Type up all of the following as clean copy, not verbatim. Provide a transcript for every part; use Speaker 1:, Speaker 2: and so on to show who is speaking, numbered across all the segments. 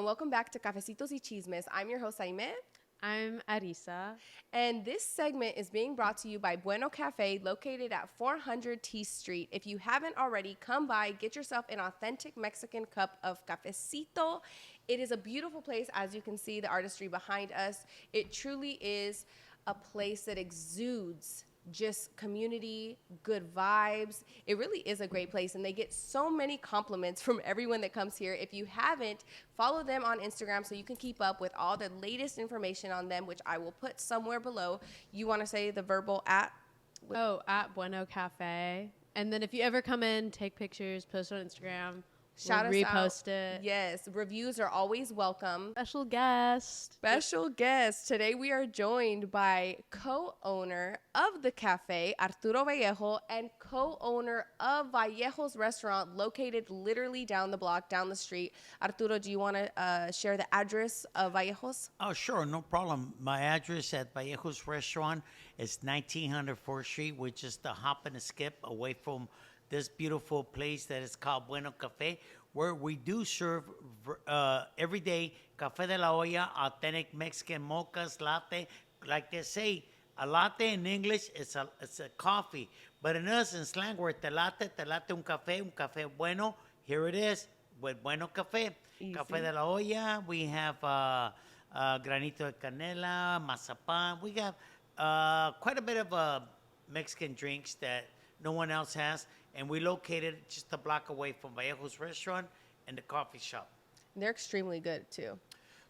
Speaker 1: welcome back to Cafecitos y Chismes. I'm your host, Aime.
Speaker 2: I'm Arisa.
Speaker 1: And this segment is being brought to you by Bueno Cafe, located at 400 T Street. If you haven't already, come by, get yourself an authentic Mexican cup of cafecito. It is a beautiful place, as you can see the artistry behind us. It truly is a place that exudes just community, good vibes. It really is a great place, and they get so many compliments from everyone that comes here. If you haven't, follow them on Instagram so you can keep up with all the latest information on them, which I will put somewhere below. You want to say the verbal at?
Speaker 2: At Bueno Cafe. And then if you ever come in, take pictures, post on Instagram.
Speaker 1: Shout us
Speaker 2: repost
Speaker 1: out.
Speaker 2: it.
Speaker 1: Yes, reviews are always welcome.
Speaker 2: Special guest.
Speaker 1: Today we are joined by co-owner of the cafe, Arturo Vallejo, and co-owner of Vallejo's restaurant, located literally down the block, down the street. Arturo, do you want to share the address of Vallejo's?
Speaker 3: Oh, sure, no problem. My address at Vallejo's restaurant is 1900 4th Street, which is the hop and a skip away from this beautiful place that is called Bueno Cafe, where we do serve every day Café de la Olla, authentic Mexican mochas, latte. Like they say, a latte in English it's a coffee. But in us, in slang, we're te latte un café bueno. Here it is, with Bueno Cafe.
Speaker 1: Easy.
Speaker 3: Café de la Olla, we have granito de canela, mazapan. We have quite a bit of Mexican drinks that no one else has. And we located just a block away from Vallejo's restaurant and the coffee shop.
Speaker 1: They're extremely good, too.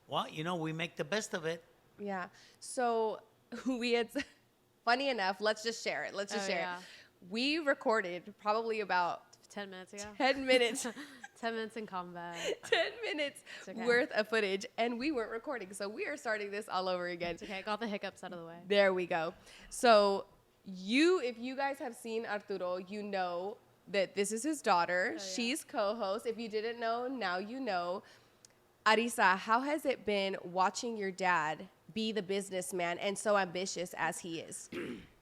Speaker 3: Well, we make the best of it.
Speaker 1: Yeah. So we had, funny enough, let's just share it. Share it. We recorded probably about
Speaker 2: 10 minutes ago.
Speaker 1: 10 minutes.
Speaker 2: 10 minutes in combat.
Speaker 1: 10 minutes worth of footage, and we weren't recording. So we are starting this all over again.
Speaker 2: It's okay. I got the hiccups out of the way.
Speaker 1: There we go. So if you guys have seen Arturo, you know that this is his daughter.
Speaker 2: Oh, yeah.
Speaker 1: She's co-host. If you didn't know, now you know. Arisa, how has it been watching your dad be the businessman and so ambitious as he is?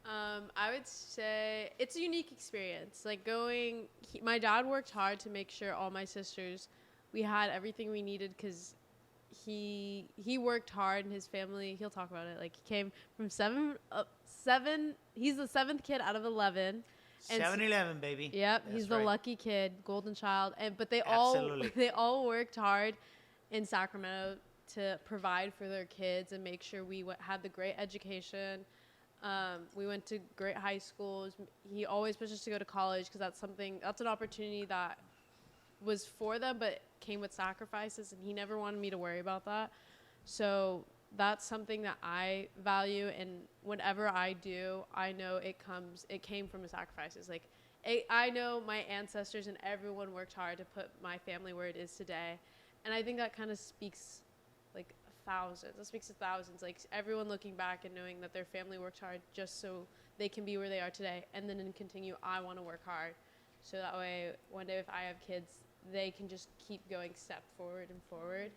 Speaker 2: I would say it's a unique experience. Like my dad worked hard to make sure all my sisters, we had everything we needed because he worked hard and his family, he'll talk about it. Like he came from seven, he's the seventh kid out of 11.
Speaker 3: 7-11, baby.
Speaker 2: Yep,
Speaker 3: That's
Speaker 2: he's the
Speaker 3: right.
Speaker 2: lucky kid, golden child. But they
Speaker 3: Absolutely.
Speaker 2: all worked hard in Sacramento to provide for their kids and make sure we had the great education. We went to great high schools. He always pushed us to go to college because that's an opportunity that was for them, but came with sacrifices, and he never wanted me to worry about that. So that's something that I value, and whatever I do, I know it came from the sacrifices. Like I know my ancestors and everyone worked hard to put my family where it is today, and I think that kind of speaks like thousands. It speaks to thousands. Like everyone looking back and knowing that their family worked hard just so they can be where they are today, and then continue. I want to work hard, so that way one day if I have kids, they can just keep going step forward and forward.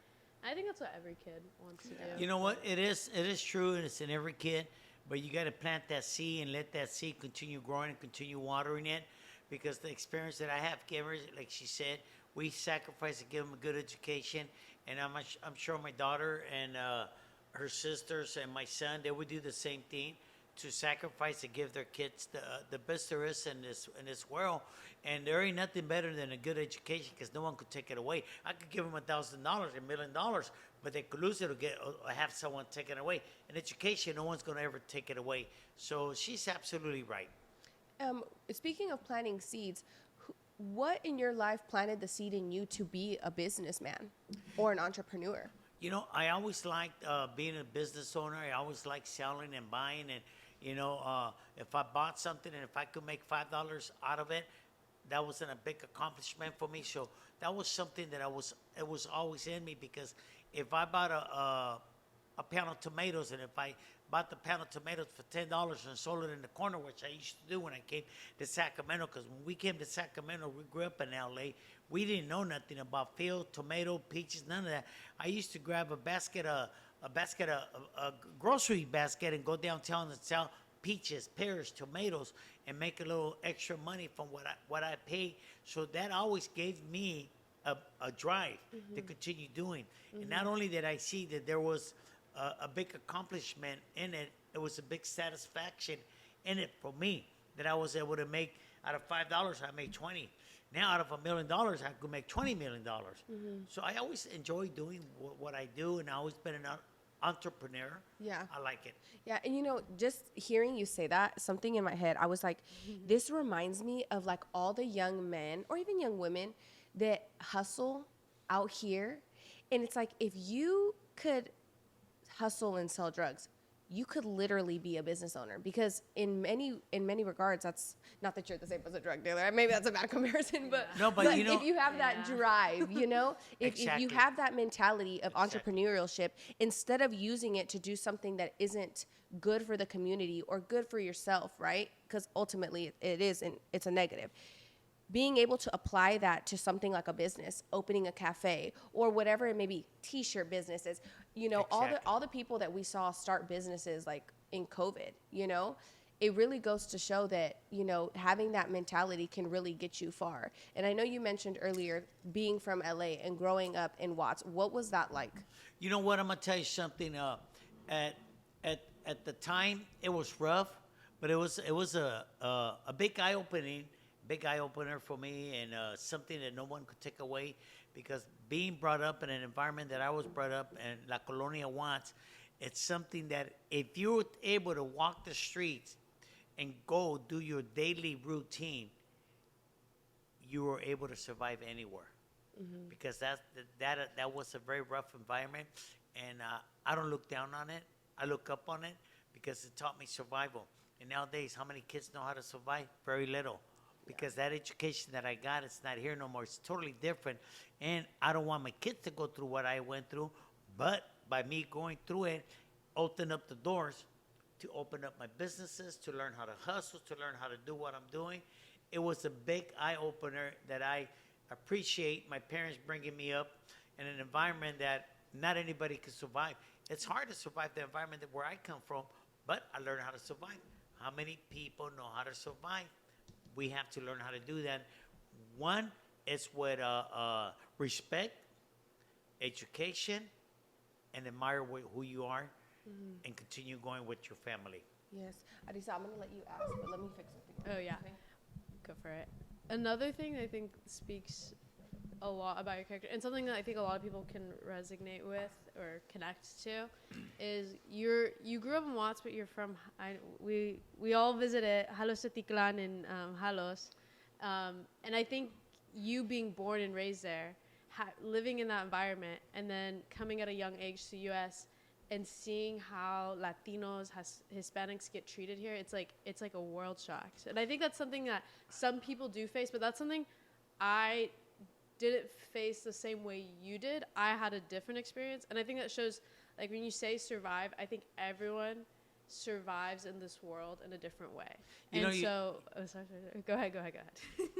Speaker 2: I think that's what every kid wants to do.
Speaker 3: You know what? It is true, and it's in every kid. But you got to plant that seed and let that seed continue growing and continue watering it, because the experience that I have given, like she said, we sacrifice to give them a good education, and I'm sure my daughter and her sisters and my son, they would do the same thing, to sacrifice to give their kids the best there is in this world. And there ain't nothing better than a good education, because no one could take it away. I could give them $1,000, $1 million, but they could lose it or have someone take it away. In education, no one's going to ever take it away. So she's absolutely right.
Speaker 1: Speaking of planting seeds, what in your life planted the seed in you to be a businessman or an entrepreneur?
Speaker 3: I always liked being a business owner. I always liked selling and buying. And, if I bought something and if I could make $5 out of it, that wasn't a big accomplishment for me. So that was something that it was always in me, because if I bought a pound of tomatoes, and if I bought the pound of tomatoes for $10 and sold it in the corner, which I used to do when I came to Sacramento, because when we came to Sacramento, we grew up in LA. We didn't know nothing about field, tomato, peaches, none of that. I used to grab a grocery basket, and go downtown and sell peaches, pears, tomatoes, and make a little extra money from what I paid. So that always gave me a drive to continue doing. And not only did I see that there was a big accomplishment in it, it was a big satisfaction in it for me that I was able to make out of $5, I made 20. Now out of $1 million, I could make $20 million. So I always enjoy doing what I do, and I always been an entrepreneur.
Speaker 1: Yeah.
Speaker 3: I like it.
Speaker 1: Yeah, and just hearing you say that, something in my head, I was like, this reminds me of like all the young men or even young women that hustle out here. And it's like, if you could hustle and sell drugs, you could literally be a business owner, because in many regards, that's not that you're the same as a drug dealer. Maybe that's a bad comparison, but
Speaker 3: No, but
Speaker 1: if you have that drive, if you have that mentality of entrepreneurship, instead of using it to do something that isn't good for the community or good for yourself, right? Because ultimately it's a negative. Being able to apply that to something like a business, opening a cafe or whatever it may be, t-shirt businesses, all the people that we saw start businesses like in COVID, it really goes to show that, having that mentality can really get you far. And I know you mentioned earlier being from LA and growing up in Watts. What was that like? You know what?
Speaker 3: I'm going to tell you something. At the time, it was rough, but it was a big eye-opener for me, and something that no one could take away, because being brought up in an environment that I was brought up in, La Colonia Watts, it's something that if you're able to walk the streets and go do your daily routine, you were able to survive anywhere. Because that was a very rough environment, and I don't look down on it. I look up on it because it taught me survival. And nowadays, how many kids know how to survive? Very little. Because that education that I got, it's not here no more. It's totally different. And I don't want my kids to go through what I went through. But by me going through it, open up the doors to open up my businesses, to learn how to hustle, to learn how to do what I'm doing. It was a big eye-opener that I appreciate my parents bringing me up in an environment that not anybody could survive. It's hard to survive the environment where I come from, but I learned how to survive. How many people know how to survive? We have to learn how to do that. One is with respect, education, and admire who you are, and continue going with your family.
Speaker 1: Yes. Arisa, I'm going to let you ask, but let me fix something.
Speaker 2: Oh, yeah. Go for it. Another thing that I think speaks a lot about your character, and something that I think a lot of people can resonate with or connect to, is you grew up in Watts, but you're from, we all visited Halos Atiklan in Halos, and I think you being born and raised there, living in that environment, and then coming at a young age to the U.S. and seeing how Latinos, Hispanics get treated here, it's like a world shock. And I think that's something that some people do face, but that's something I didn't face the same way you did. I had a different experience, and I think that shows, like, when you say survive, I think everyone survives in this world in a different way. Sorry. Go ahead.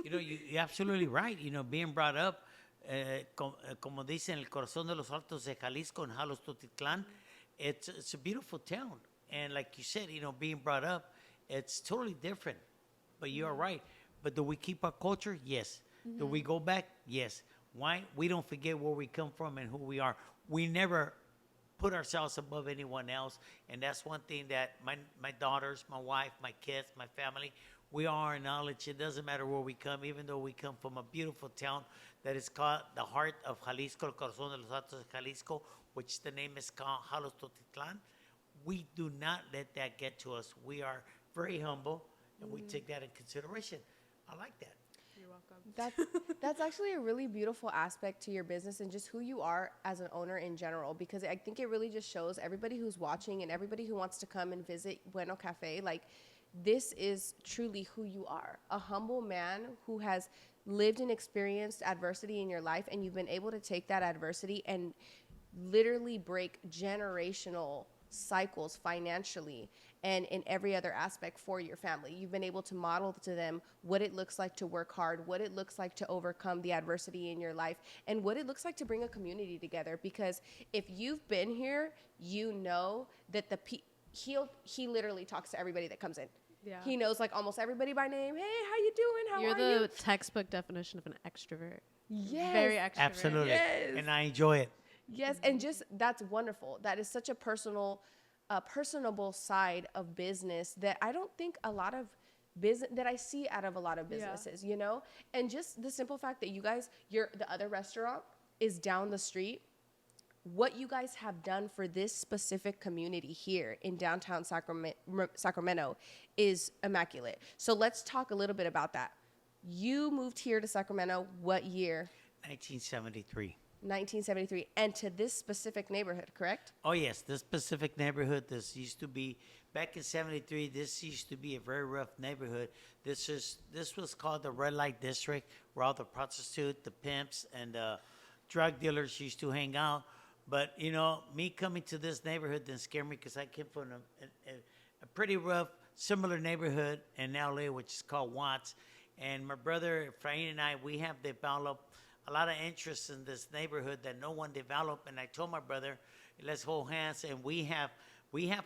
Speaker 3: You're absolutely right. Being brought up, como dicen, el corazón de los Altos de Jalisco en Halos Totitlán, it's a beautiful town. And like you said, being brought up, it's totally different. But you're right. But do we keep our culture? Yes. Do we go back? Yes. Why? We don't forget where we come from and who we are. We never put ourselves above anyone else. And that's one thing that my daughters, my wife, my kids, my family, we all acknowledge. It doesn't matter where we come, even though we come from a beautiful town that is called the heart of Jalisco, el corazón de los Altos de Jalisco, which the name is called Halos Totitlán. We do not let that get to us. We are very humble, and we take that in consideration. I like that.
Speaker 2: You're welcome.
Speaker 1: That's actually a really beautiful aspect to your business and just who you are as an owner in general, because I think it really just shows everybody who's watching and everybody who wants to come and visit Bueno Cafe, like, this is truly who you are, a humble man who has lived and experienced adversity in your life, and you've been able to take that adversity and literally break generational cycles financially and in every other aspect for your family. You've been able to model to them what it looks like to work hard, what it looks like to overcome the adversity in your life, and what it looks like to bring a community together. Because if you've been here, you know that he literally talks to everybody that comes in.
Speaker 2: Yeah.
Speaker 1: He knows like almost everybody by name. Hey, how you doing? How are you?
Speaker 2: You're the textbook definition of an extrovert.
Speaker 1: Yes.
Speaker 2: Very extrovert.
Speaker 3: Absolutely.
Speaker 1: Yes.
Speaker 3: And I enjoy it.
Speaker 1: Yes, and just that's wonderful. That is such a personable side of business that I don't think a lot of business that I see out of a lot of businesses, you know? And just the simple fact that you guys, the other restaurant is down the street. What you guys have done for this specific community here in downtown Sacramento is immaculate. So let's talk a little bit about that. You moved here to Sacramento what year?
Speaker 3: 1973.
Speaker 1: 1973, and to this specific neighborhood, correct?
Speaker 3: Oh, yes. This specific neighborhood, this used to be, back in 73, this used to be a very rough neighborhood. This was called the Red Light District, where all the prostitutes, the pimps, and drug dealers used to hang out. But, you know, me coming to this neighborhood didn't scare me because I came from a pretty rough, similar neighborhood in LA, which is called Watts. And my brother, Efrain, and I, we have developed a lot of interest in this neighborhood that no one developed. And I told my brother, let's hold hands. And we have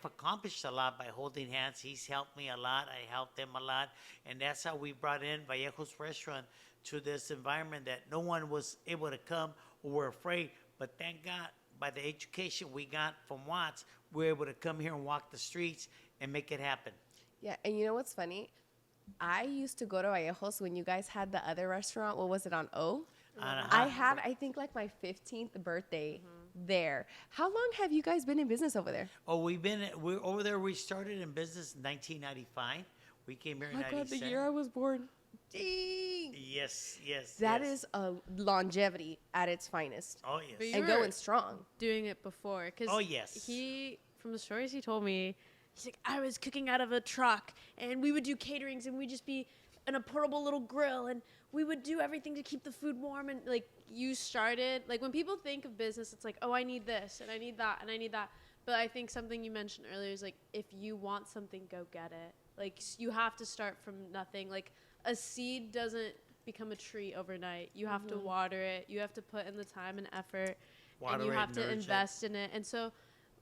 Speaker 3: accomplished a lot by holding hands. He's helped me a lot. I helped him a lot. And that's how we brought in Vallejo's Restaurant to this environment that no one was able to come or were afraid. But thank God, by the education we got from Watts, we were able to come here and walk the streets and make it happen.
Speaker 1: Yeah, and you know what's funny? I used to go to Vallejo's when you guys had the other restaurant. What was it, on O? I had, I think, like my 15th birthday there. How long have you guys been in business over there?
Speaker 3: Oh, we're over there. We started in business in 1995. We came here in
Speaker 1: Oh my God,
Speaker 3: 97.
Speaker 1: the year I was born. Dang.
Speaker 3: Yes.
Speaker 1: That is a longevity at its finest.
Speaker 3: Oh, yes.
Speaker 2: But you
Speaker 1: And
Speaker 2: were
Speaker 1: going strong.
Speaker 2: doing it before. Cause
Speaker 3: Oh, yes.
Speaker 2: from the stories he told me, he's like, I was cooking out of a truck, and we would do caterings, and we'd just be in a portable little grill, and we would do everything to keep the food warm. And like, you started, like, when people think of business, it's like, oh, I need this, and I need that, and I need that. But I think something you mentioned earlier is like, if you want something, go get it. Like, you have to start from nothing. Like, a seed doesn't become a tree overnight. You have to water it. You have to put in the time and effort, and you have to invest in it. And so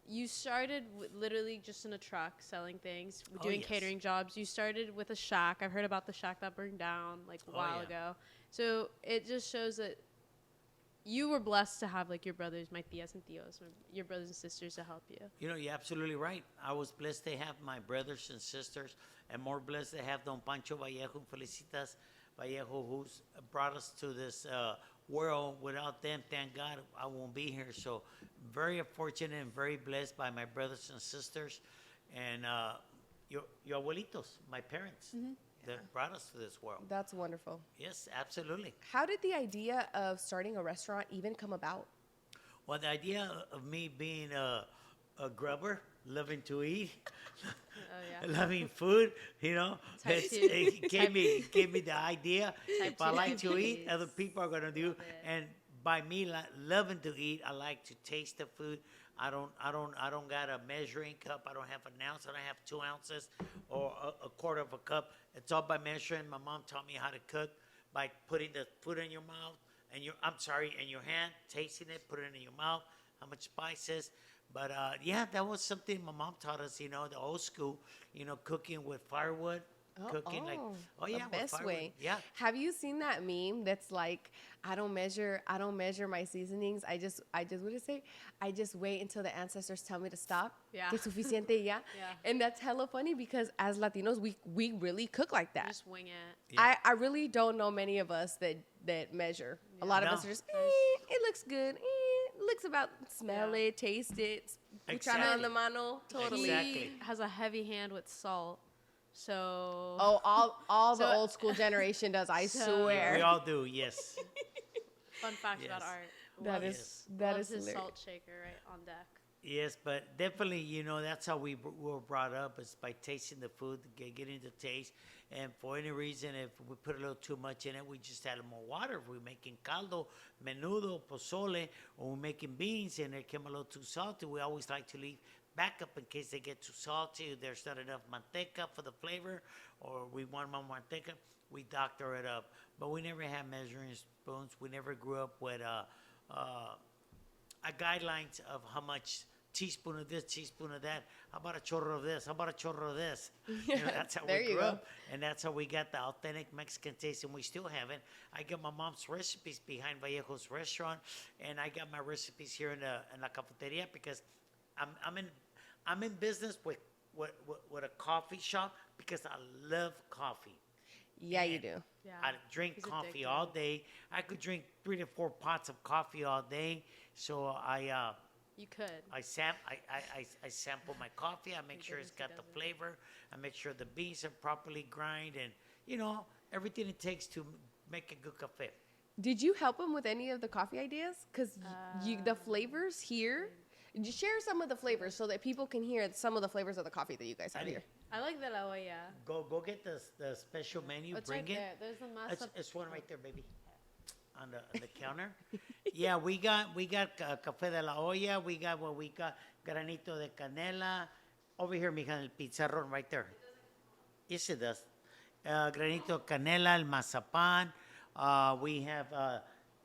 Speaker 2: you started literally just in a truck selling things, doing catering jobs. You started with a shack. I've heard about the shack that burned down like a while ago. So it just shows that you were blessed to have like your brothers, my tias and tios, your brothers and sisters to help you.
Speaker 3: You know, you're absolutely right. I was blessed to have my brothers and sisters, and more blessed to have Don Pancho Vallejo, Felicitas Vallejo, who's brought us to this world. Without them, thank God, I won't be here. So very fortunate and very blessed by my brothers and sisters, and your abuelitos, my parents, that brought us to this world.
Speaker 1: That's wonderful.
Speaker 3: Yes, absolutely.
Speaker 1: How did the idea of starting a restaurant even come about?
Speaker 3: Well, the idea of me being a grubber, loving to eat, loving food, you know, it gave me the idea. If I like to eat, other people are gonna do. And by me loving to eat, I like to taste the food. I don't got a measuring cup. I don't have an ounce. I don't have 2 ounces or a quarter of a cup. It's all by measuring. My mom taught me how to cook by putting the food in your mouth and in your hand, tasting it, put it in your mouth, how much spices. But yeah, that was something my mom taught us, you know, the old school, you know, cooking with firewood. Cooking
Speaker 1: the best way.
Speaker 3: Yeah.
Speaker 1: Have you seen that meme that's like, I don't measure my seasonings. I just what did it say? I just wait until the ancestors tell me to stop.
Speaker 2: Yeah.
Speaker 1: Que suficiente ya. And that's hella funny because as Latinos, we really cook like that.
Speaker 2: Just wing it.
Speaker 3: Yeah.
Speaker 1: I really don't know many of us that measure. A lot of us are just, it looks good. Looks about, smell it, taste it.
Speaker 3: Exactly.
Speaker 1: Cuchara on the mano. Totally.
Speaker 3: Exactly.
Speaker 2: He has a heavy hand with salt. So
Speaker 1: all the old school generation does, I swear.
Speaker 3: We all do, yes.
Speaker 2: Fun fact about Art.
Speaker 1: That
Speaker 3: Yes.
Speaker 1: is
Speaker 2: his
Speaker 1: hilarious.
Speaker 2: salt shaker right on deck.
Speaker 3: Yes, but definitely, you know, that's how we were brought up, is by tasting the food, getting the taste. And for any reason, if we put a little too much in it, we just add more water. If we're making caldo, menudo, pozole, or we're making beans and it came a little too salty, we always like to leave backup in case they get too salty, there's not enough manteca for the flavor, or we want more manteca, we doctor it up. But we never had measuring spoons. We never grew up with a guidelines of how much teaspoon of this, teaspoon of that. How about a chorro of this? How about a chorro of this? That's how
Speaker 1: There
Speaker 3: we
Speaker 1: you
Speaker 3: grew
Speaker 1: go.
Speaker 3: up. And that's how we got the authentic Mexican taste, and we still have it. I got my mom's recipes behind Vallejo's restaurant, and I got my recipes here in la cafeteria because I'm in business with a coffee shop because I love coffee.
Speaker 1: Yeah, you do.
Speaker 2: Yeah.
Speaker 3: I drink
Speaker 2: He's
Speaker 3: coffee
Speaker 2: addicted.
Speaker 3: all day. I could drink 3 to 4 pots of coffee all day. So
Speaker 2: You could.
Speaker 3: I sample my coffee. I make sure it's got the flavor. I make sure the beans are properly grind, and everything it takes to make a good cafe.
Speaker 1: Did you help him with any of the coffee ideas? Because the flavors here, you share some of the flavors so that people can hear some of the flavors of the coffee that you guys have here.
Speaker 2: I like the la olla.
Speaker 3: Go get the special menu.
Speaker 2: It's
Speaker 3: Bring
Speaker 2: right
Speaker 3: it.
Speaker 2: there. There's the masa.
Speaker 3: It's one right there, baby, on the counter. Yeah, we got café de la olla. We got granito de canela. Over here, mija, el pizarrón right there. Yes, it does. Granito de canela, el mazapán. We have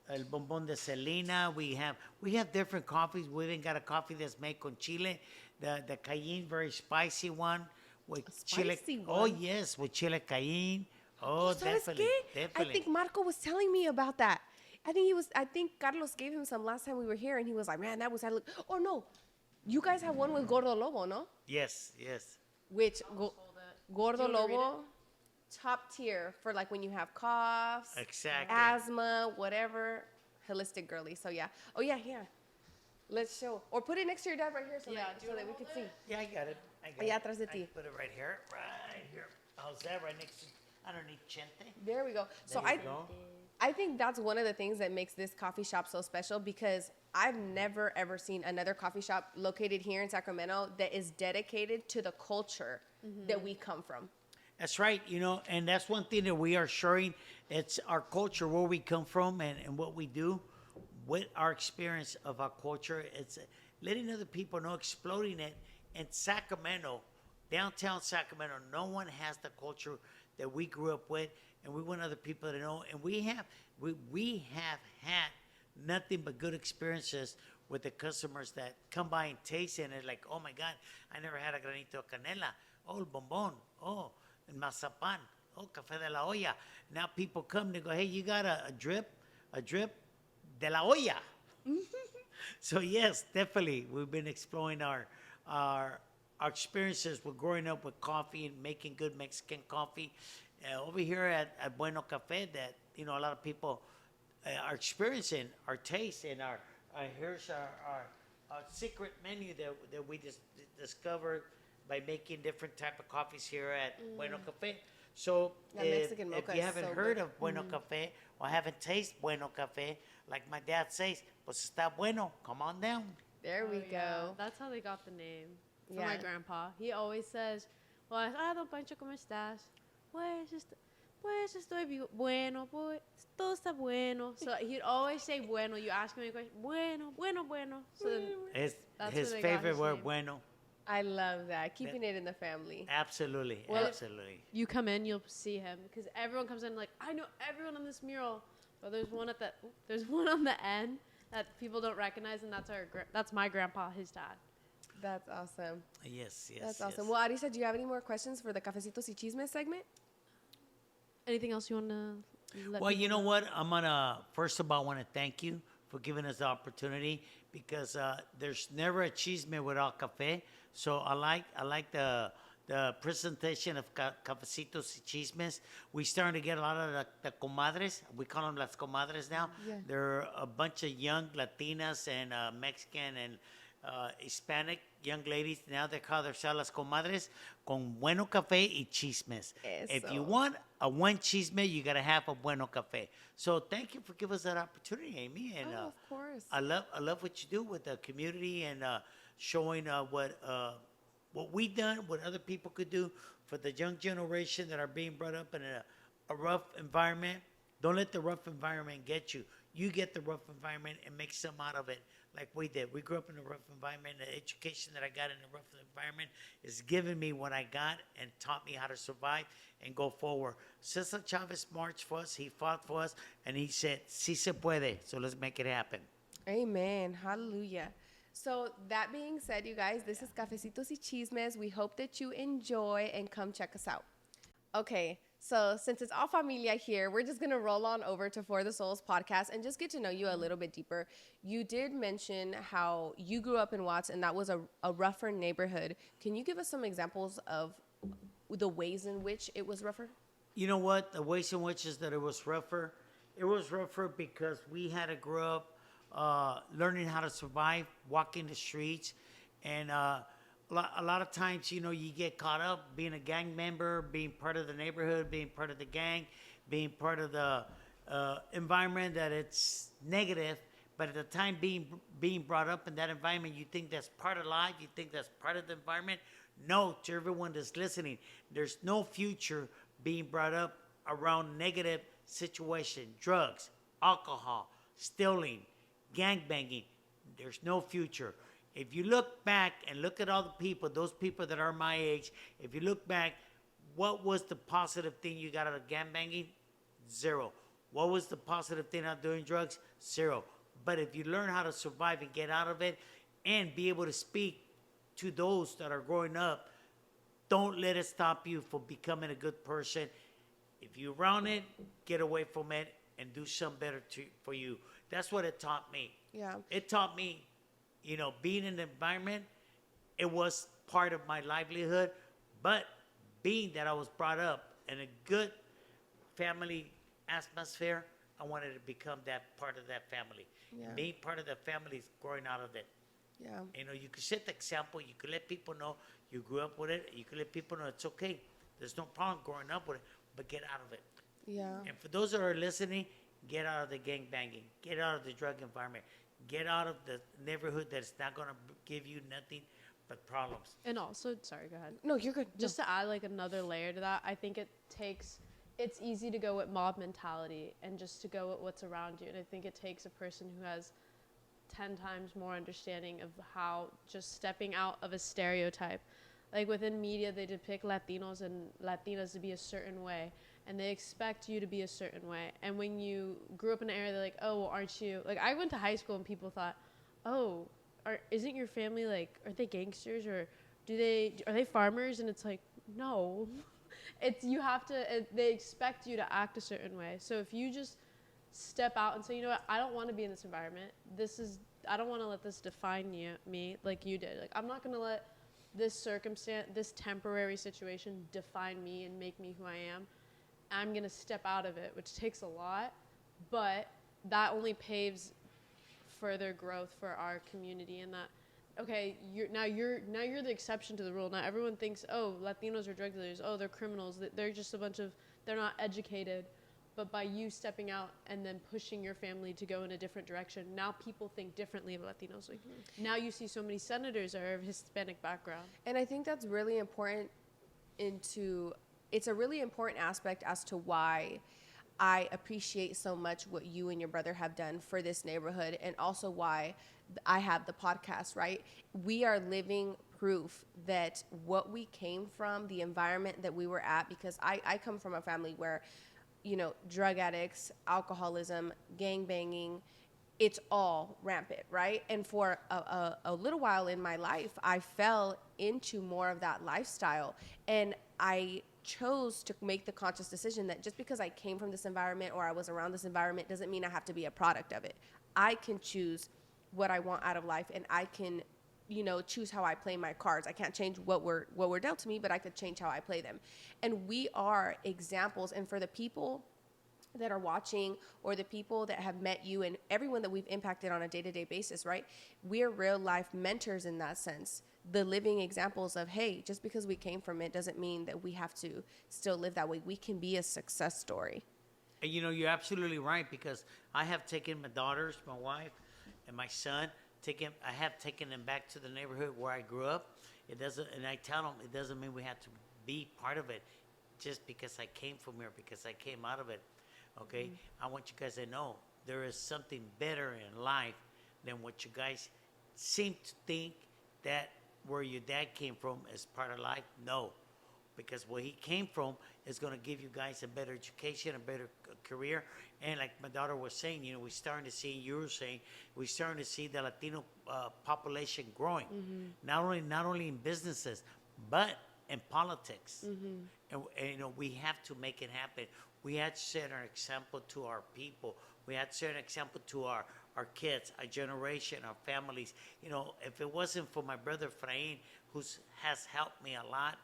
Speaker 3: el bombón de Selena. We have different coffees. We even got a coffee that's made con chile. The cayenne, very spicy one. With chile.
Speaker 1: Spicy
Speaker 3: Oh,
Speaker 1: one?
Speaker 3: yes, with chile cayenne. Oh,
Speaker 1: ¿Sabes
Speaker 3: definitely.
Speaker 1: qué?
Speaker 3: Definitely.
Speaker 1: I think Marco was telling me about that. I think Carlos gave him some last time we were here, and he was like, man, that was, oh no, you guys have one with Gordo Lobo, no?
Speaker 3: Yes.
Speaker 1: Which,
Speaker 2: Hold it.
Speaker 1: Gordo
Speaker 2: Do you wanna read
Speaker 1: Lobo, top tier for like when you have coughs,
Speaker 3: Exactly.
Speaker 1: asthma, whatever, holistic girly. So yeah. Oh yeah, here. Let's show. Or put it next to your dad right here so
Speaker 2: Yeah,
Speaker 1: that,
Speaker 2: do you
Speaker 1: so that
Speaker 2: wanna
Speaker 1: we can
Speaker 2: hold
Speaker 1: see.
Speaker 3: Yeah, I got it.
Speaker 1: Allá atrás de
Speaker 3: I
Speaker 1: ti.
Speaker 3: put it right here. Right here. How's that? Right next to, underneath Chente.
Speaker 1: There we go. So
Speaker 3: There you go.
Speaker 1: I think that's one of the things that makes this coffee shop so special because I've never ever seen another coffee shop located here in Sacramento that is dedicated to the culture that we come from.
Speaker 3: That's right, and that's one thing that we are sharing. It's our culture, where we come from, and what we do with our experience of our culture. It's letting other people know, exploding it. In Sacramento, downtown Sacramento, no one has the culture that we grew up with, and we want other people to know. And we have had nothing but good experiences with the customers that come by and taste it, and they're like, oh my God, I never had a granito de canela. Oh, el bombón. Oh, el mazapán. Oh, café de la olla. Now people come, they go, hey, you got a drip de la olla. So yes, definitely, we've been exploring our experiences with growing up with coffee and making good Mexican coffee. Over here at Bueno Cafe, that a lot of people are experiencing our taste, and here's our secret menu that we just discovered by making different type of coffees here at Bueno Cafe. So
Speaker 1: That
Speaker 3: if
Speaker 1: Mexican mocha
Speaker 3: you
Speaker 1: is
Speaker 3: haven't
Speaker 1: so
Speaker 3: heard
Speaker 1: good.
Speaker 3: of Bueno Cafe or haven't tasted Bueno Cafe, like my dad says, pues está bueno, come on down.
Speaker 1: There we
Speaker 2: Oh, yeah.
Speaker 1: go.
Speaker 2: That's how they got the name from
Speaker 1: Yeah.
Speaker 2: my grandpa. He always says, well, don Pancho, ¿cómo estás? Pues estoy bueno, pues todo está bueno. So he'd always say bueno. You ask him a question, bueno. So then
Speaker 3: His
Speaker 2: That's
Speaker 3: his
Speaker 2: where they got
Speaker 3: favorite
Speaker 2: his
Speaker 3: word,
Speaker 2: name.
Speaker 3: bueno.
Speaker 1: I love that. Keeping it in the family.
Speaker 3: Absolutely,
Speaker 2: Well,
Speaker 3: absolutely.
Speaker 2: you come in, you'll see him because everyone comes in like, I know everyone on this mural, but there's one on the end that people don't recognize, and that's my grandpa, his dad.
Speaker 1: That's awesome.
Speaker 3: Yes.
Speaker 1: That's awesome.
Speaker 3: yes.
Speaker 1: Well, Arisa, do you have any more questions for the Cafecitos y Chismes segment?
Speaker 2: Anything else you want to?
Speaker 3: Well, you know what? I'm gonna first of all want to thank you for giving us the opportunity, because there's never a chisme without cafe. So I like the presentation of Cafecitos y Chismes. We starting to get a lot of the comadres. We call them las comadres now.
Speaker 1: Yeah.
Speaker 3: They're a bunch of young Latinas and Mexican and Hispanic young ladies. Now they call themselves las comadres con Bueno Cafe y Chismes. If you
Speaker 1: Eso.
Speaker 3: want a one chisme, you gotta have a Bueno Cafe. So thank you for giving us that opportunity, Amy. And
Speaker 1: Oh, of course.
Speaker 3: I love what you do with the community, and showing what we done, what other people could do for the young generation that are being brought up in a rough environment. Don't let the rough environment get you. You get the rough environment and make some out of it, like we did. We grew up in a rough environment. The education that I got in a rough environment is giving me what I got and taught me how to survive and go forward. Cesar Chavez marched for us. He fought for us, and he said, "Sí se puede." So let's make it happen.
Speaker 1: Amen. Hallelujah. So that being said, you guys, this is Cafecitos y Chismes. We hope that you enjoy and come check us out. Okay, so since it's all familia here, we're just gonna roll on over to For the Souls podcast and just get to know you a little bit deeper. You did mention how you grew up in Watts and that was a rougher neighborhood. Can you give us some examples of the ways in which it was rougher?
Speaker 3: You know what? The ways in which is that it was rougher. It was rougher because we had to grow up learning how to survive, walking the streets, and a lot of times, you know, you get caught up being a gang member, being part of the neighborhood, being part of the gang, being part of the environment that it's negative. But at the time being brought up in that environment, you think that's part of life, you think that's part of the environment. No, to everyone that's listening, there's no future being brought up around negative situation, drugs, alcohol, stealing, gangbanging. There's no future. If you look back and look at all the people, those people that are my age, if you look back, what was the positive thing you got out of gangbanging? Zero. What was the positive thing out of doing drugs? Zero. But if you learn how to survive and get out of it and be able to speak to those that are growing up, don't let it stop you from becoming a good person. If you're around it, get away from it and do something better for you. That's what it taught me.
Speaker 1: Yeah.
Speaker 3: It taught me, you know, being in the environment, it was part of my livelihood. But being that I was brought up in a good family atmosphere, I wanted to become that part of that family.
Speaker 1: Yeah.
Speaker 3: Being part of the family is growing out of it.
Speaker 1: Yeah.
Speaker 3: You know, you could set the example. You could let people know you grew up with it. You could let people know it's okay. There's no problem growing up with it, but get out of it.
Speaker 1: Yeah.
Speaker 3: And for those that are listening, get out of the gang banging. Get out of the drug environment. Get out of the neighborhood that's not going to give you nothing but problems.
Speaker 2: And also, sorry, go ahead.
Speaker 1: No, you're good.
Speaker 2: Just to add like another layer to that, I think it's easy to go with mob mentality and just to go with what's around you. And I think it takes a person who has 10 times more understanding of how just stepping out of a stereotype. Like within media, they depict Latinos and Latinas to be a certain way, and they expect you to be a certain way. And when you grew up in an area, they're like, oh, well, aren't you? Like I went to high school and people thought, oh, isn't your family like, are they gangsters or are they farmers? And it's like, no. They expect you to act a certain way. So if you just step out and say, you know what, I don't want to be in this environment. I don't want to let this define me like you did. Like, I'm not going to let this circumstance, this temporary situation define me and make me who I am. I'm going to step out of it, which takes a lot, but that only paves further growth for our community. And that, okay, you're the exception to the rule. Now everyone thinks, oh, Latinos are drug dealers. Oh, they're criminals. They're just they're not educated. But by you stepping out and then pushing your family to go in a different direction, now people think differently of Latinos. Like, now you see so many senators are of Hispanic background.
Speaker 1: And I think that's really important it's a really important aspect as to why I appreciate so much what you and your brother have done for this neighborhood, and also why I have the podcast, right? We are living proof that what we came from, the environment that we were at, because I come from a family where, you know, drug addicts, alcoholism, gang banging, it's all rampant, right? And for a little while in my life, I fell into more of that lifestyle. And I chose to make the conscious decision that just because I came from this environment or I was around this environment doesn't mean I have to be a product of it. I can choose what I want out of life, and I can, you know, choose how I play my cards. I can't change what were dealt to me, but I could change how I play them. And we are examples. And for the people that are watching, or the people that have met you, and everyone that we've impacted on a day-to-day basis, right? We're real life mentors in that sense. The living examples of, hey, just because we came from it doesn't mean that we have to still live that way. We can be a success story.
Speaker 3: And you know, you're absolutely right, because I have taken my daughters, my wife, and my son, I have taken them back to the neighborhood where I grew up. And I tell them, it doesn't mean we have to be part of it just because I came from here, because I came out of it. Okay? I want you guys to know there is something better in life than what you guys seem to think that where your dad came from is part of life. No. because where he came from is going to give you guys a better education, a better career. And like my daughter was saying, you know, we're starting to see, you were saying, we're starting to see the Latino population growing, not only in businesses, but in politics. And, you know, we have to make it happen. We have to set an example to our people. We have to set an example to our kids, our generation, our families. You know, if it wasn't for my brother Efrain, who has helped me a lot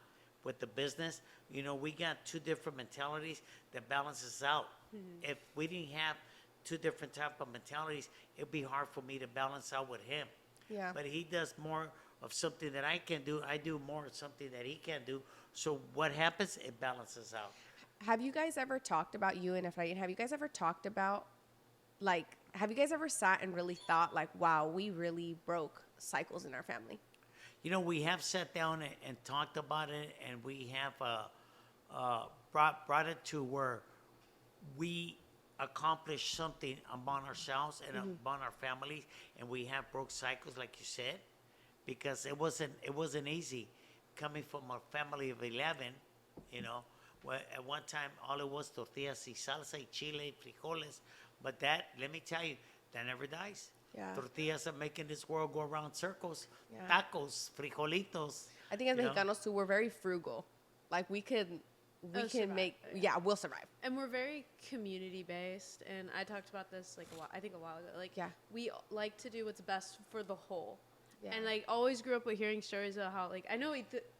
Speaker 3: with the business, you know, we got two different mentalities that balances out. If we didn't have two different type of mentalities, it'd be hard for me to balance out with him.
Speaker 1: Yeah.
Speaker 3: But he does more of something that I can do. I do more of something that he can do. So what happens? It balances out.
Speaker 1: Have you guys ever talked about, you and Efrain, have you guys ever talked about, like, have you guys ever sat and really thought, like, wow, we really broke cycles in our family?
Speaker 3: You know, we have sat down and talked about it, and we have brought it to where we accomplished something among ourselves and among our families, and we have broke cycles, like you said, because it wasn't easy coming from a family of 11. You know, where at one time all it was tortillas y salsa y chile, frijoles, but that, let me tell you, that never dies.
Speaker 1: Yeah.
Speaker 3: Tortillas are making this world go around circles.
Speaker 1: Yeah.
Speaker 3: Tacos, frijolitos.
Speaker 1: I think as
Speaker 3: you know?
Speaker 1: Mexicanos too, we're very frugal. Like we can
Speaker 2: survive,
Speaker 1: make,
Speaker 2: yeah.
Speaker 1: we'll survive.
Speaker 2: And we're very community based, and I talked about this like a while ago. Like,
Speaker 1: Yeah.
Speaker 2: we like to do what's best for the whole.
Speaker 1: Yeah.
Speaker 2: And like always grew up with hearing stories of how, like, I know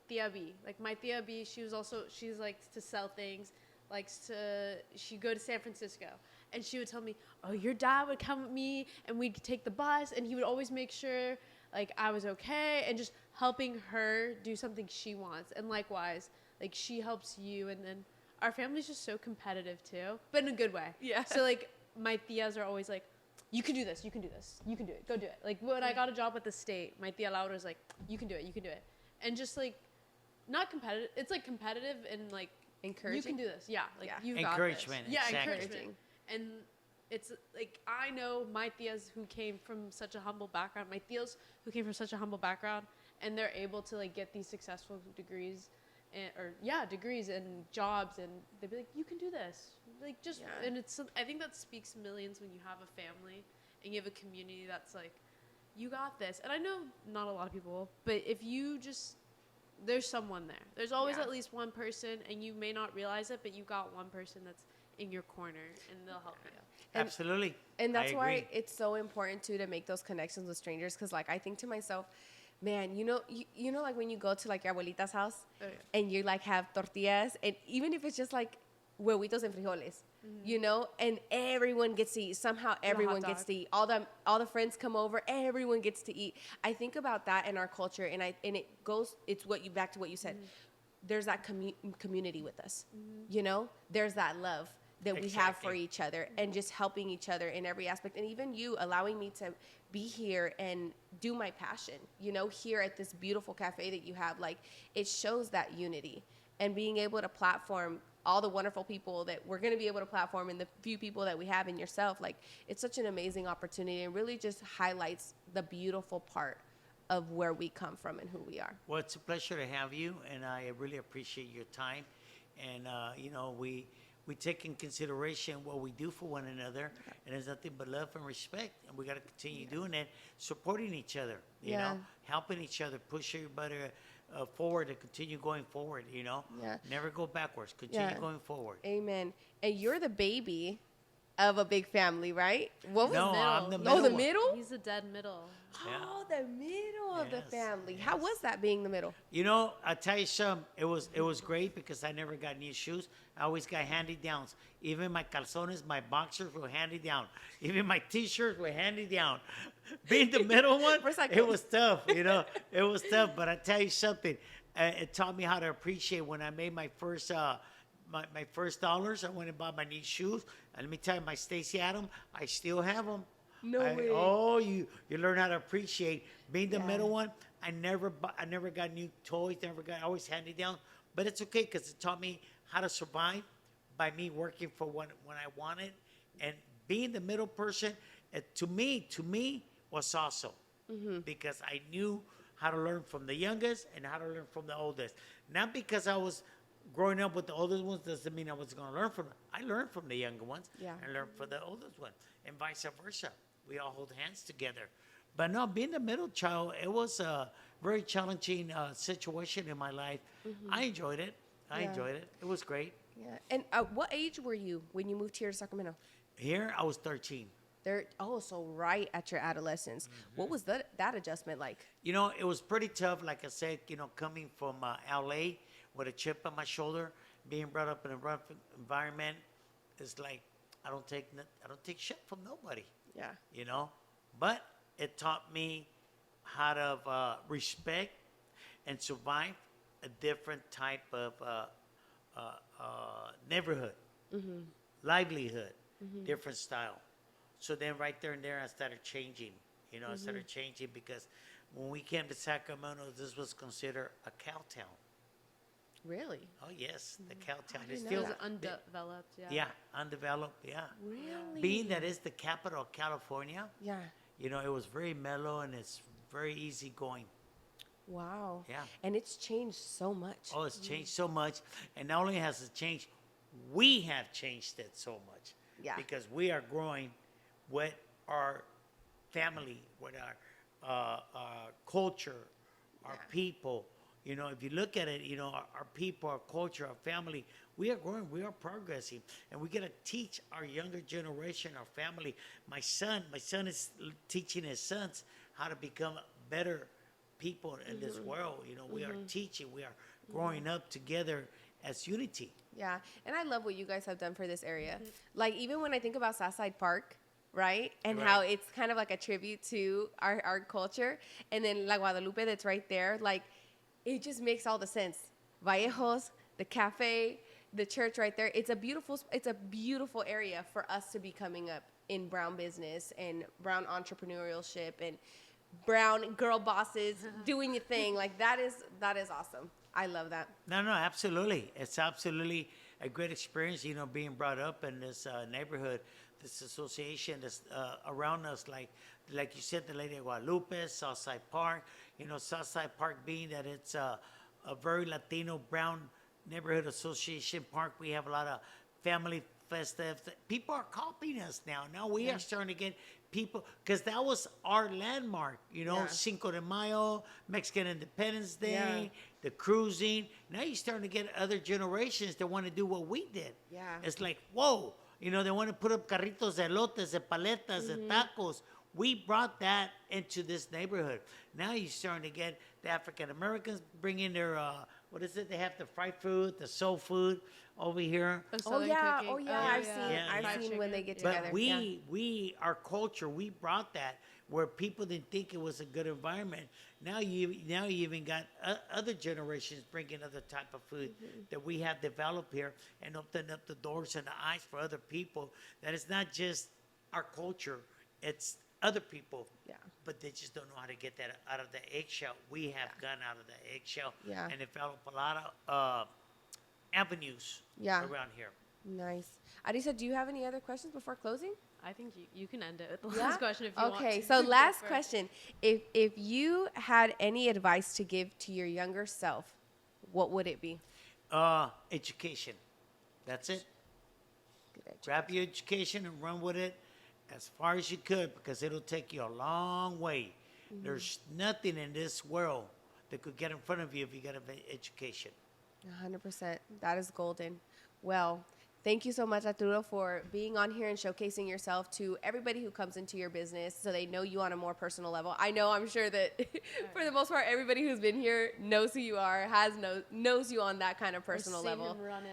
Speaker 2: Tia B, like my Tia B, she's likes to sell things, she'd go to San Francisco, and she would tell me, oh, your dad would come with me and we'd take the bus, and he would always make sure like I was okay, and just helping her do something she wants. And likewise, like she helps you, and then our family's just so competitive too, but in a good way.
Speaker 1: Yeah.
Speaker 2: So like my tias are always like, you can do this, you can do this, you can do it, go do it. Like when I got a job at the state, my tia Laura was like, you can do it, you can do it. And just like, not competitive, it's like competitive and like,
Speaker 1: Encouraging.
Speaker 2: you can do this. Yeah. Like
Speaker 1: Yeah.
Speaker 2: you got this.
Speaker 3: Encouragement,
Speaker 2: Yeah,
Speaker 3: exactly.
Speaker 2: encouragement. And it's like, I know my tias who came from such a humble background, my tios who came from such a humble background, and they're able to like get these successful degrees degrees and jobs, and they'd be like, you can do this. Like just,
Speaker 1: Yeah.
Speaker 2: and I think that speaks millions when you have a family and you have a community that's like, you got this. And I know not a lot of people, but if you just, there's someone there. There's always
Speaker 1: Yeah.
Speaker 2: at least one person, and you may not realize it, but you got one person that's in your corner, and they'll help you.
Speaker 1: And-
Speaker 3: Absolutely.
Speaker 1: And that's
Speaker 3: I
Speaker 1: why
Speaker 3: agree.
Speaker 1: it's so important too to make those connections with strangers. Because like I think to myself, man, you know, like when you go to like your abuelita's house
Speaker 2: Oh, yeah.
Speaker 1: and you like have tortillas, and even if it's just like huevitos and frijoles, you know, and everyone gets to eat. Somehow everyone gets
Speaker 2: dog.
Speaker 1: to eat. All the friends come over, everyone gets to eat. I think about that in our culture, and it's back to what you said. There's that community with us, you know. There's that love that we have for
Speaker 3: Exactly.
Speaker 1: each other, and just helping each other in every aspect. And even you allowing me to be here and do my passion, you know, here at this beautiful cafe that you have, like it shows that unity, and being able to platform all the wonderful people that we're going to be able to platform, and the few people that we have in yourself. Like it's such an amazing opportunity, and really just highlights the beautiful part of where we come from and who we are.
Speaker 3: Well, it's a pleasure to have you, and I really appreciate your time. And, you know, we take in consideration what we do for one another, and there's nothing but love and respect, and we got to continue doing it, supporting each other, you
Speaker 1: Yeah.
Speaker 3: know, helping each other, push everybody forward and continue going forward, you know.
Speaker 1: Yeah.
Speaker 3: Never go backwards. Continue
Speaker 1: Yeah.
Speaker 3: going forward.
Speaker 1: Amen. And you're the baby of a big family, right? What was
Speaker 3: No,
Speaker 2: middle?
Speaker 3: I'm the
Speaker 2: Oh,
Speaker 3: middle
Speaker 1: the
Speaker 3: one.
Speaker 1: middle?
Speaker 2: He's the dead middle.
Speaker 3: Yeah.
Speaker 1: Oh, the middle of the
Speaker 3: Yes,
Speaker 1: family. How
Speaker 3: yes.
Speaker 1: was that being the middle?
Speaker 3: You know, I tell you something. It was great because I never got new shoes. I always got handy downs. Even my calzones, my boxers were handy down. Even my T-shirts were handy down. Being the middle one,
Speaker 1: Recycled.
Speaker 3: it was tough. You know, it was tough. But I tell you something. It taught me how to appreciate when I made my first my first dollars. I went and bought my new shoes. And let me tell you, my Stacy Adams, I still have them.
Speaker 1: No way.
Speaker 3: Oh, you learn how to appreciate being the
Speaker 1: Yeah.
Speaker 3: middle one. I never got new toys. I always handed down. But it's okay because it taught me how to survive by me working for when I wanted, and being the middle person. To me was awesome because I knew how to learn from the youngest and how to learn from the oldest. Not because I was growing up with the oldest ones doesn't mean I was going to learn from them. I learned from the younger ones
Speaker 1: Yeah.
Speaker 3: and learned from the oldest one, and vice versa. We all hold hands together. But no, being the middle child, it was a very challenging situation in my life. I enjoyed it. I
Speaker 1: Yeah.
Speaker 3: enjoyed it. It was great.
Speaker 1: Yeah. And what age were you when you moved here to Sacramento?
Speaker 3: Here, I was 13.
Speaker 1: So right at your adolescence. What was that adjustment like?
Speaker 3: You know, it was pretty tough. Like I said, you know, coming from LA with a chip on my shoulder, being brought up in a rough environment, it's like I don't take shit from nobody.
Speaker 1: Yeah.
Speaker 3: You know, but it taught me how to respect and survive a different type of neighborhood, livelihood, different style. So then right there and there, I started changing. You know, I started changing because when we came to Sacramento, this was considered a cow town.
Speaker 1: Really?
Speaker 3: Oh, yes, the cow town.
Speaker 1: didn't
Speaker 3: It's
Speaker 1: know
Speaker 2: It
Speaker 3: still
Speaker 2: was undeveloped, yeah.
Speaker 3: yeah, undeveloped, yeah.
Speaker 1: Really?
Speaker 3: Being that it's the capital of California,
Speaker 1: Yeah.
Speaker 3: you know, it was very mellow and it's very easy going.
Speaker 1: Wow.
Speaker 3: Yeah.
Speaker 1: And it's changed so much.
Speaker 3: Oh, it's changed so much. And not only has it changed, we have changed it so much.
Speaker 1: Yeah.
Speaker 3: Because we are growing with our family, with our culture, our people. You know, if you look at it, you know, our people, our culture, our family, we are growing, we are progressing. And we got to teach our younger generation, our family. My son is teaching his sons how to become better people in this world. You know, we are teaching, we are growing up together as unity.
Speaker 1: Yeah. And I love what you guys have done for this area. Like, even when I think about Southside Park, right? And how
Speaker 3: Right.
Speaker 1: it's kind of like a tribute to our culture. And then La Guadalupe that's right there. Like, it just makes all the sense. Vallejos, the cafe, the church right there. It's a beautiful area for us to be coming up in brown business and brown entrepreneurship and brown girl bosses doing your thing. Like, that is awesome. I love that.
Speaker 3: No, absolutely. It's absolutely a great experience, you know, being brought up in this neighborhood, this association that's around us, like you said, the Lady of Guadalupe, Southside Park. You know, Southside Park being that it's a very Latino brown neighborhood association park. We have a lot of family festives. People are copying us now. Now we are starting to get people, because that was our landmark, you know,
Speaker 1: Yeah.
Speaker 3: Cinco de Mayo, Mexican Independence Day,
Speaker 1: Yeah.
Speaker 3: the cruising. Now you're starting to get other generations that want to do what we did.
Speaker 1: Yeah.
Speaker 3: It's like, whoa, you know, they want to put up carritos de elotes, de paletas, de tacos. We brought that into this neighborhood. Now you're starting to get the African Americans bring in their, what is it? They have the fried food, the soul food over here.
Speaker 2: The
Speaker 1: Oh
Speaker 2: Southern
Speaker 1: yeah,
Speaker 2: cooking.
Speaker 1: I've
Speaker 3: Yeah,
Speaker 1: seen
Speaker 3: yeah.
Speaker 1: I've seen when they get
Speaker 3: But
Speaker 1: together.
Speaker 3: we, our culture, we brought that where people didn't think it was a good environment. Now you even got other generations bringing other type of food that we have developed here and opened up the doors and the eyes for other people. That it's not just our culture; it's other people.
Speaker 1: Yeah.
Speaker 3: But they just don't know how to get that out of the eggshell. We have gone out of the eggshell
Speaker 1: Yeah.
Speaker 3: and developed a lot of avenues
Speaker 1: Yeah.
Speaker 3: around here.
Speaker 1: Nice. Arisa, do you have any other questions before closing?
Speaker 2: I think you can end it with the last question if you want
Speaker 1: Okay,
Speaker 2: to.
Speaker 1: so
Speaker 2: Go
Speaker 1: last
Speaker 2: for it.
Speaker 1: question. If you had any advice to give to your younger self, what would it be?
Speaker 3: Education. That's it.
Speaker 1: Good education.
Speaker 3: Grab your education and run with it as far as you could, because it'll take you a long way. There's nothing in this world that could get in front of you if you got an education.
Speaker 1: 100%. That is golden. Well, thank you so much, Arturo, for being on here and showcasing yourself to everybody who comes into your business so they know you on a more personal level. I'm sure that for the most part, everybody who's been here knows who you are, knows you on that kind of personal
Speaker 2: Or seen
Speaker 1: level.
Speaker 2: him running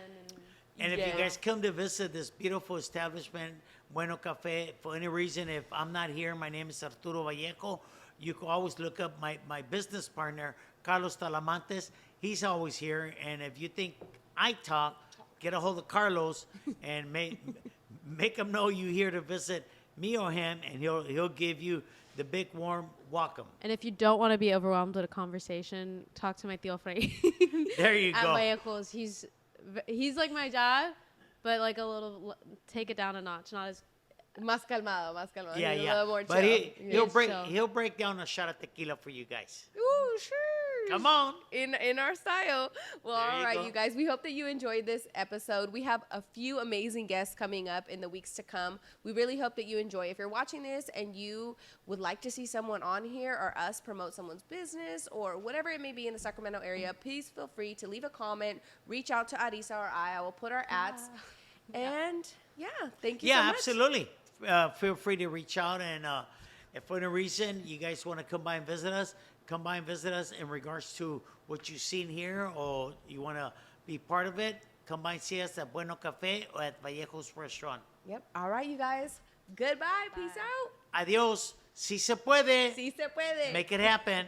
Speaker 3: And if
Speaker 1: Yeah.
Speaker 3: you guys come to visit this beautiful establishment, Bueno Cafe, for any reason, if I'm not here, my name is Arturo Vallejo. You can always look up my business partner, Carlos Talamantes. He's always here. And if you think I talk, get a hold of Carlos and make him know you're here to visit me or him, and he'll give you the big warm welcome.
Speaker 2: And if you don't want to be overwhelmed with a conversation, talk to my tío Freddy.
Speaker 3: There you
Speaker 2: At
Speaker 3: go.
Speaker 2: Vallejo's. He's like my dad, but like a little, take it down a notch, not as
Speaker 1: Más calmado, más calmado. He's a
Speaker 3: Yeah.
Speaker 1: little more
Speaker 3: But
Speaker 1: chill.
Speaker 3: he'll
Speaker 2: He's
Speaker 3: break
Speaker 2: chill.
Speaker 3: he'll break down a shot of tequila for you guys.
Speaker 1: Ooh, sure.
Speaker 3: Come on.
Speaker 1: in our style. Well,
Speaker 3: There
Speaker 1: all
Speaker 3: you
Speaker 1: right,
Speaker 3: go.
Speaker 1: you guys. We hope that you enjoyed this episode. We have a few amazing guests coming up in the weeks to come. We really hope that you enjoy. If you're watching this and you would like to see someone on here or us promote someone's business or whatever it may be in the Sacramento area, please feel free to leave a comment, reach out to Arisa or I will put our ads. And yeah, thank you so
Speaker 3: Yeah,
Speaker 1: much.
Speaker 3: absolutely. Feel free to reach out, and if for any reason you guys want to come by and visit us, come by and visit us in regards to what you've seen here, or you want to be part of it, come by and see us at Bueno Cafe or at Vallejo's Restaurant.
Speaker 1: Yep. All right, you guys. Goodbye. Peace out.
Speaker 3: Adios. Si se puede.
Speaker 1: Si se puede.
Speaker 3: Make it happen.